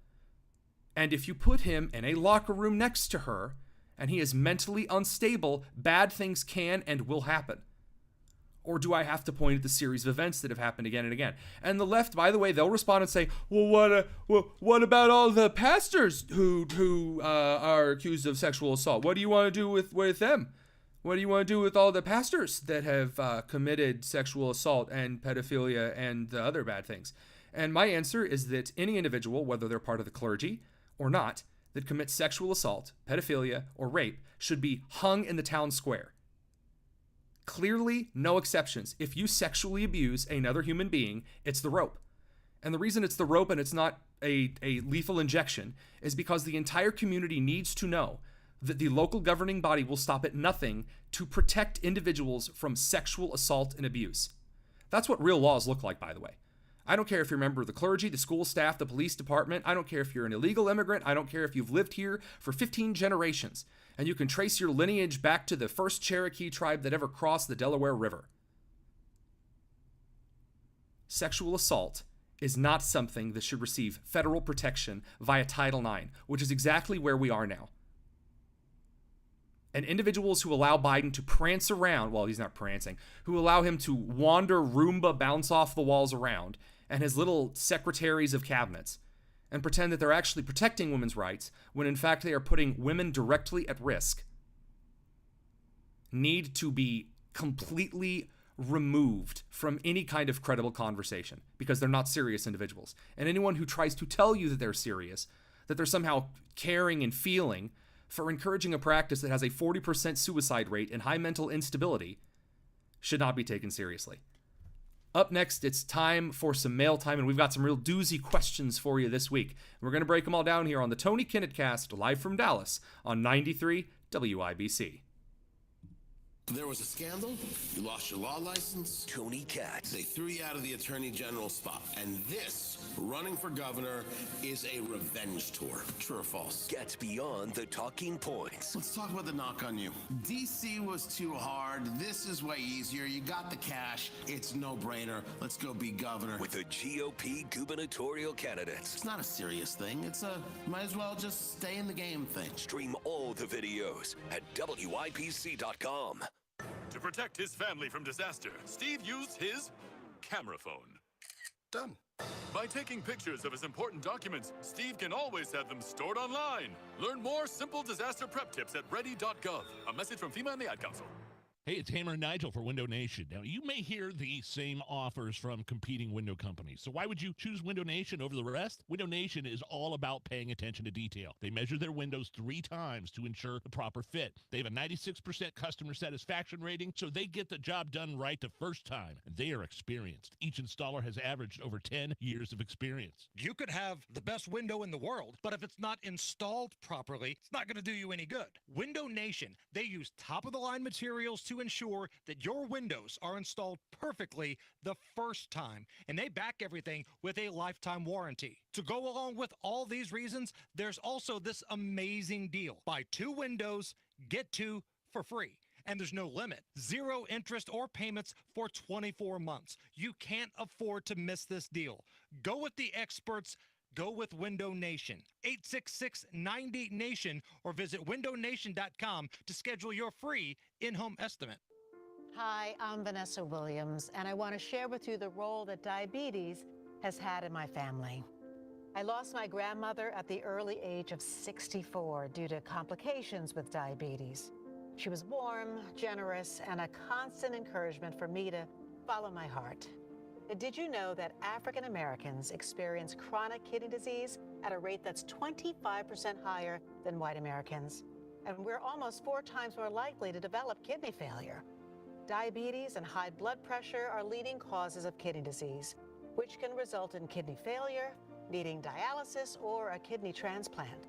Speaker 14: And if you put him in a locker room next to her, and he is mentally unstable, bad things can and will happen. Or do I have to point at the series of events that have happened again and again? And the left, by the way, they'll respond and say, well, what about all the pastors who are accused of sexual assault? What do you want to do with them? What do you want to do with all the pastors that have committed sexual assault and pedophilia and the other bad things? And my answer is that any individual, whether they're part of the clergy or not, that commits sexual assault, pedophilia, or rape should be hung in the town square. Clearly, no exceptions. If you sexually abuse another human being, it's the rope. And the reason it's the rope and it's not a lethal injection is because the entire community needs to know that the local governing body will stop at nothing to protect individuals from sexual assault and abuse. That's what real laws look like, by the way. I don't care if you're a member of the clergy, the school staff, the police department. I don't care if you're an illegal immigrant. I don't care if you've lived here for 15 generations and you can trace your lineage back to the first Cherokee tribe that ever crossed the Delaware River. Sexual assault is not something that should receive federal protection via Title IX, which is exactly where we are now. And individuals who allow Biden to prance around, well, he's not prancing, who allow him to wander Roomba, bounce off the walls around, and his little secretaries of cabinets, and pretend that they're actually protecting women's rights, when in fact they are putting women directly at risk, need to be completely removed from any kind of credible conversation, because they're not serious individuals. And anyone who tries to tell you that they're serious, that they're somehow caring and feeling, for encouraging a practice that has a 40% suicide rate and high mental instability, should not be taken seriously. Up next, it's time for some mail time, and we've got some real doozy questions for you this week. We're going to break them all down here on the Tony Kinnett Cast, live from Dallas on 93 WIBC.
Speaker 3: There was a scandal, you lost your law license.
Speaker 1: Tony Katz.
Speaker 3: They threw you out of the attorney general spot. And this, running for governor, is a revenge tour. True or false?
Speaker 1: Gets beyond the talking points.
Speaker 3: Let's talk about the knock on you. DC was too hard. This is way easier. You got the cash. It's no-brainer. Let's go be governor.
Speaker 1: With the GOP gubernatorial candidates.
Speaker 3: It's not a serious thing. It's a might as well just stay in the game thing.
Speaker 1: Stream all the videos at WIPC.com.
Speaker 5: To protect his family from disaster, Steve used his camera phone.
Speaker 3: Done.
Speaker 5: By taking pictures of his important documents, Steve can always have them stored online. Learn more simple disaster prep tips at ready.gov. A message from FEMA and the Ad Council.
Speaker 12: Hey, it's Hammer and Nigel for Window Nation. Now, you may hear the same offers from competing window companies. So why would you choose Window Nation over the rest? Window Nation is all about paying attention to detail. They measure their windows 3 times to ensure the proper fit. They have a 96% customer satisfaction rating, so they get the job done right the first time. And they are experienced. Each installer has averaged over 10 years of experience.
Speaker 13: You could have the best window in the world, but if it's not installed properly, it's not going to do you any good. Window Nation, they use top-of-the-line materials to ensure that your windows are installed perfectly the first time, and they back everything with a lifetime warranty. To go along with all these reasons, there's also this amazing deal. Buy 2 windows, get 2 for free. And there's no limit. 0 interest or payments for 24 months. You can't afford to miss this deal. Go with the experts. Go with Window Nation. 866-90-NATION or visit windownation.com to schedule your free in-home estimate.
Speaker 19: Hi, I'm Vanessa Williams, and I want to share with you the role that diabetes has had in my family. I lost my grandmother at the early age of 64 due to complications with diabetes. She was warm, generous, and a constant encouragement for me to follow my heart. Did you know that African Americans experience chronic kidney disease at a rate that's 25% higher than white Americans? And we're almost 4 times more likely to develop kidney failure. Diabetes and high blood pressure are leading causes of kidney disease, which can result in kidney failure, needing dialysis, or a kidney transplant.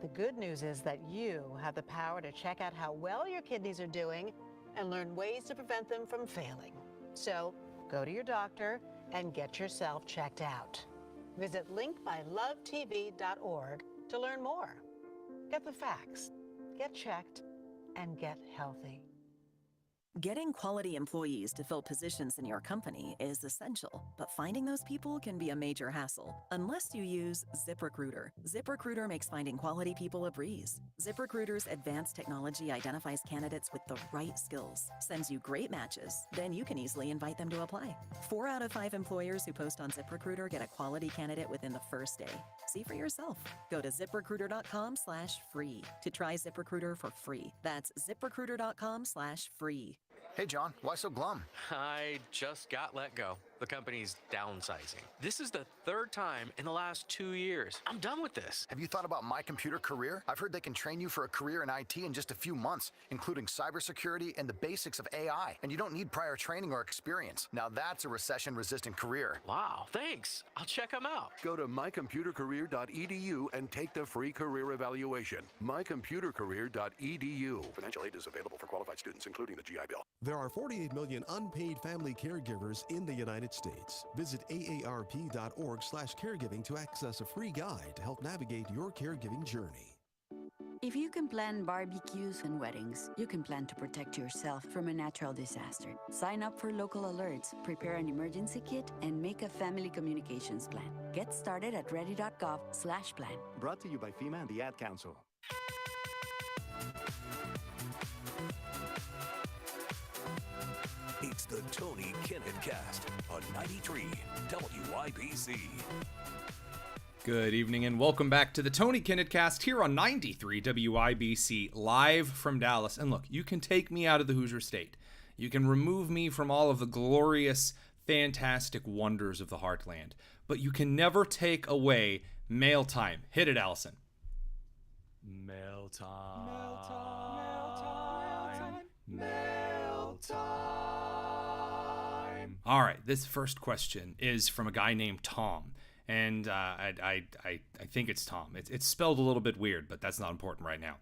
Speaker 19: The good news is that you have the power to check out how well your kidneys are doing and learn ways to prevent them from failing. So, go to your doctor and get yourself checked out. Visit linkmylovetv.org to learn more. Get the facts, get checked, and get healthy.
Speaker 20: Getting quality employees to fill positions in your company is essential, but finding those people can be a major hassle unless you use ZipRecruiter. ZipRecruiter makes finding quality people a breeze. ZipRecruiter's advanced technology identifies candidates with the right skills, sends you great matches, then you can easily invite them to apply. 4 out of 5 employers who post on ZipRecruiter get a quality candidate within the first day. See for yourself. Go to ZipRecruiter.com/free to try ZipRecruiter for free. That's ZipRecruiter.com/free.
Speaker 22: Hey, John, why so glum?
Speaker 24: I just got let go. The
Speaker 2: The company's downsizing. This is the third time in the last 2 years. I'm done with this.
Speaker 4: Have you thought about My Computer Career? I've heard they can train you for a career in IT in just a few months, including cybersecurity and the basics of AI. And you don't need prior training or experience. Now that's a recession-resistant career.
Speaker 2: Wow, thanks. I'll check them out.
Speaker 6: Go to mycomputercareer.edu and take the free career evaluation. mycomputercareer.edu. Financial aid is available for qualified students, including the GI Bill.
Speaker 7: There are 48 million unpaid family caregivers in the United States. Visit aarp.org/caregiving to access a free guide to help navigate your caregiving journey.
Speaker 21: If you can plan barbecues and weddings, you can plan to protect yourself from a natural disaster. Sign up for local alerts, prepare an emergency kit, and make a family communications plan. Get started at ready.gov/plan.
Speaker 22: Brought to you by FEMA and the Ad Council.
Speaker 1: It's the Tony Kinnett Cast on 93 WIBC.
Speaker 14: Good evening and welcome back to the Tony Kinnett Cast here on 93 WIBC, live from Dallas. And look, you can take me out of the Hoosier State. You can remove me from all of the glorious, fantastic wonders of the heartland. But you can never take away mail time. Hit it, Allison.
Speaker 24: Mail time. Mail time. Mail time.
Speaker 14: All right, this first question is from a guy named Tom. And I think it's Tom. It's spelled a little bit weird, but that's not important right now.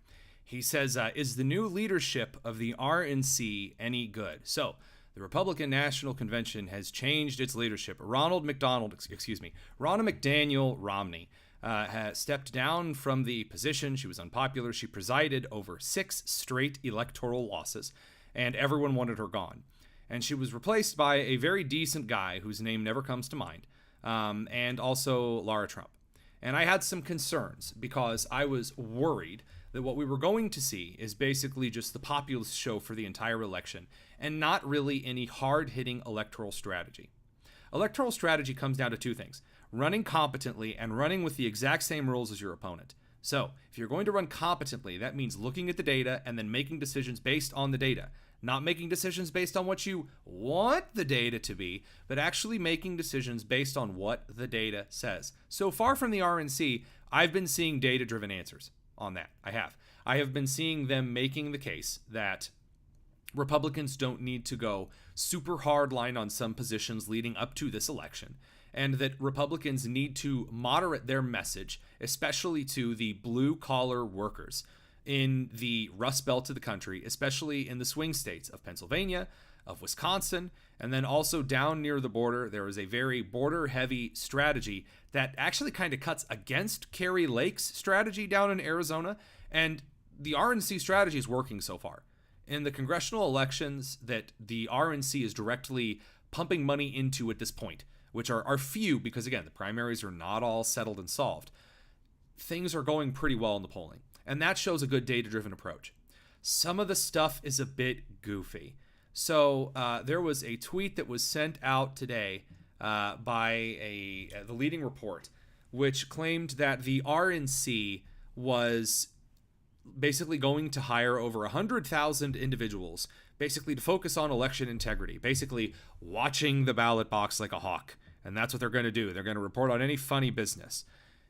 Speaker 14: He says, is the new leadership of the RNC any good? So, the Republican National Convention has changed its leadership. Ronna McDaniel Romney has stepped down from the position. She was unpopular. She presided over 6 straight electoral losses, and everyone wanted her gone. And she was replaced by a very decent guy whose name never comes to mind. And also Laura Trump. And I had some concerns because I was worried that what we were going to see is basically just the populist show for the entire election and not really any hard-hitting electoral strategy. Electoral strategy comes down to 2 things: running competently and running with the exact same rules as your opponent. So if you're going to run competently, that means looking at the data and then making decisions based on the data. Not making decisions based on what you want the data to be, but actually making decisions based on what the data says. So far from the RNC, I've been seeing data-driven answers on that. I have been seeing them making the case that Republicans don't need to go super hard line on some positions leading up to this election, and that Republicans need to moderate their message, especially to the blue-collar workers in the Rust Belt of the country, especially in the swing states of Pennsylvania, of Wisconsin, and then also down near the border. There is a very border-heavy strategy that actually kind of cuts against Kari Lake's strategy down in Arizona, and the RNC strategy is working so far. In the congressional elections that the RNC is directly pumping money into at this point, which are few because, again, the primaries are not all settled and solved, things are going pretty well in the polling. And that shows a good data-driven approach. Some of the stuff is a bit goofy. So there was a tweet that was sent out today by the Leading Report, which claimed that the RNC was basically going to hire over 100,000 individuals, basically to focus on election integrity, basically watching the ballot box like a hawk. And that's what they're going to do. They're going to report on any funny business.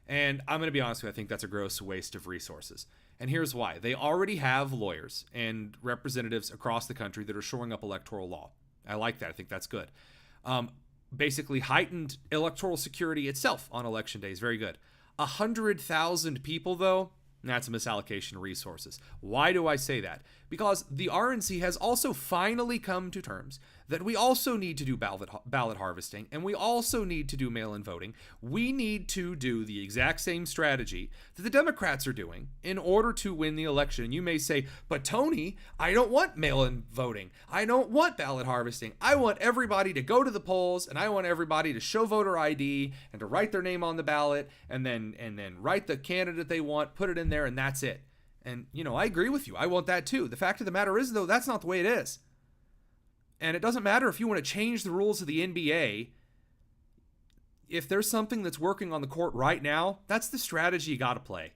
Speaker 14: And I'm going to be honest with you, I think that's a gross waste of resources. And here's why. They already have lawyers and representatives across the country that are shoring up electoral law. I like that. I think that's good. Basically, heightened electoral security itself on election day is very good. 100,000 people, though, that's a misallocation of resources. Why do I say that? Because the RNC has also finally come to terms that we also need to do ballot harvesting, and we also need to do mail-in voting. We need to do the exact same strategy that the Democrats are doing in order to win the election. You may say, but Tony, I don't want mail-in voting. I don't want ballot harvesting. I want everybody to go to the polls, and I want everybody to show voter ID and to write their name on the ballot and then write the candidate they want, put it in there, and that's it. And, I agree with you. I want that too. The fact of the matter is, though, that's not the way it is. And it doesn't matter if you want to change the rules of the NBA. If there's something that's working on the court right now, that's the strategy you got to play.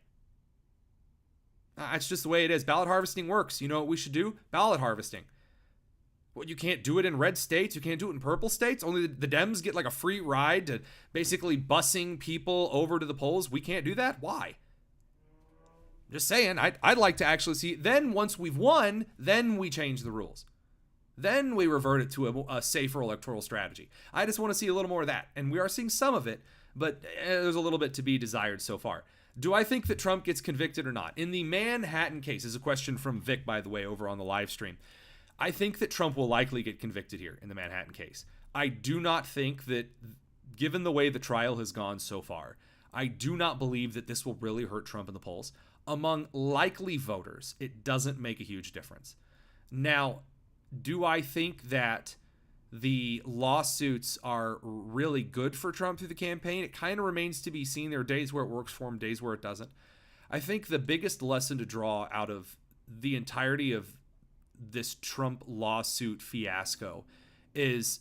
Speaker 14: It's just the way it is. Ballot harvesting works. You know what we should do? Ballot harvesting. What, you can't do it in red states? You can't do it in purple states? Only the Dems get like a free ride to basically busing people over to the polls? We can't do that? Why? Just saying, I'd like to actually see, then once we've won, then we change the rules. Then we revert it to a safer electoral strategy. I just want to see a little more of that. And we are seeing some of it, but there's a little bit to be desired so far. Do I think that Trump gets convicted or not? In the Manhattan case, is a question from Vic, by the way, over on the live stream. I think that Trump will likely get convicted here in the Manhattan case. I do not think that, given the way the trial has gone so far, I do not believe that this will really hurt Trump in the polls. Among likely voters, it doesn't make a huge difference. Now, do I think that the lawsuits are really good for Trump through the campaign? It kind of remains to be seen. There are days where it works for him, days where it doesn't. I think the biggest lesson to draw out of the entirety of this Trump lawsuit fiasco is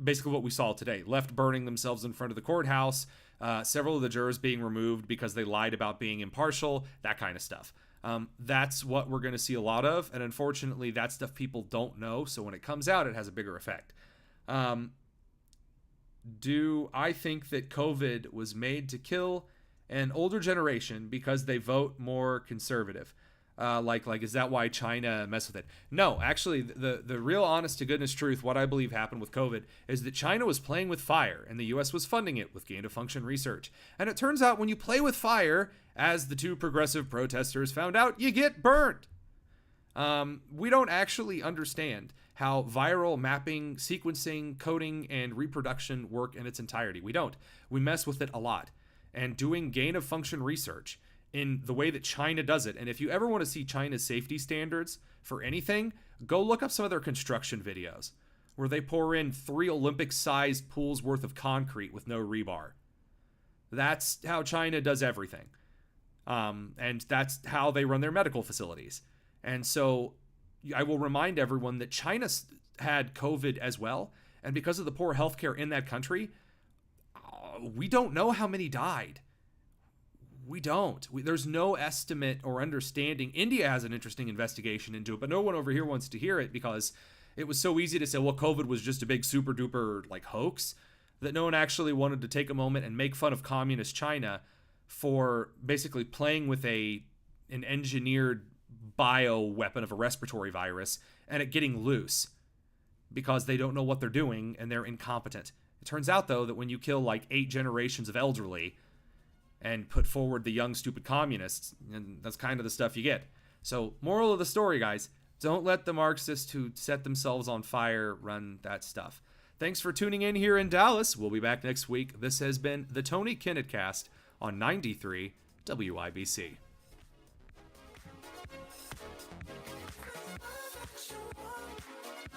Speaker 14: basically what we saw today. Left burning themselves in front of the courthouse, several of the jurors being removed because they lied about being impartial, that kind of stuff. That's what we're going to see a lot of, and unfortunately, that stuff people don't know, so when it comes out, it has a bigger effect. Do I think that COVID was made to kill an older generation because they vote more conservative? Is that why China messed with it? No, actually, the real honest to goodness truth, what I believe happened with COVID is that China was playing with fire and the US was funding it with gain of function research. And it turns out when you play with fire, as the two progressive protesters found out, you get burnt. We don't actually understand how viral mapping, sequencing, coding, and reproduction work in its entirety. We don't. We mess with it a lot. And doing gain of function research in the way that China does it. And if you ever want to see China's safety standards for anything, go look up some of their construction videos where they pour in 3 Olympic-sized pools worth of concrete with no rebar. That's how China does everything. And that's how they run their medical facilities. And so I will remind everyone that China had COVID as well. And because of the poor healthcare in that country, we don't know how many died. We don't. There's no estimate or understanding. India has an interesting investigation into it, but no one over here wants to hear it because it was so easy to say, well, COVID was just a big super duper hoax, that no one actually wanted to take a moment and make fun of communist China for basically playing with an engineered bio weapon of a respiratory virus and it getting loose because they don't know what they're doing and they're incompetent. It turns out, though, that when you kill 8 generations of elderly and put forward the young, stupid communists, and that's kind of the stuff you get. So, moral of the story, guys, don't let the Marxists who set themselves on fire run that stuff. Thanks for tuning in here in Dallas. We'll be back next week. This has been the Tony Kinnett Cast on 93 WIBC.